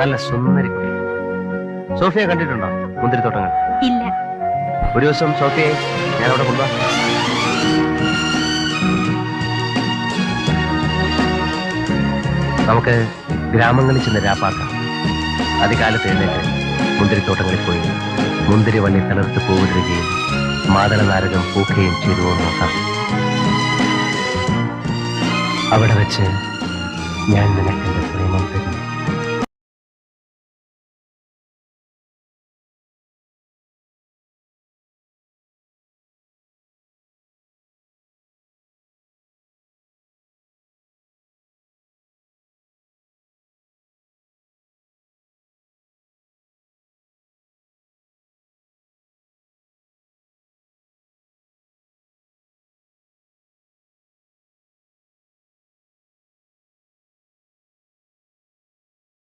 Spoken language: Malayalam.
നല്ല സുന്ദരി കുട്ടി. സോഫിയ കണ്ടിട്ടുണ്ടോ മുന്തിരിത്തോട്ടങ്ങൾ? ഇല്ല. ഒരു ദിവസം സോഫിയെ ഞാൻ അവിടെ കൊണ്ടുപോകാം. നമുക്ക് ഗ്രാമങ്ങളിൽ ചെന്ന് രാപ്പാർക്കാം. അതികാലത്ത് എഴുന്നേറ്റ് മുന്തിരിത്തോട്ടങ്ങളിൽ പോയി മുന്തിരി വള്ളി തളർത്ത് പോവുകയും മാതള നാരകം പൂക്കുകയും ചെയ്തു നോക്കാം. അവിടെ വെച്ച് ഞാൻ നിനക്ക്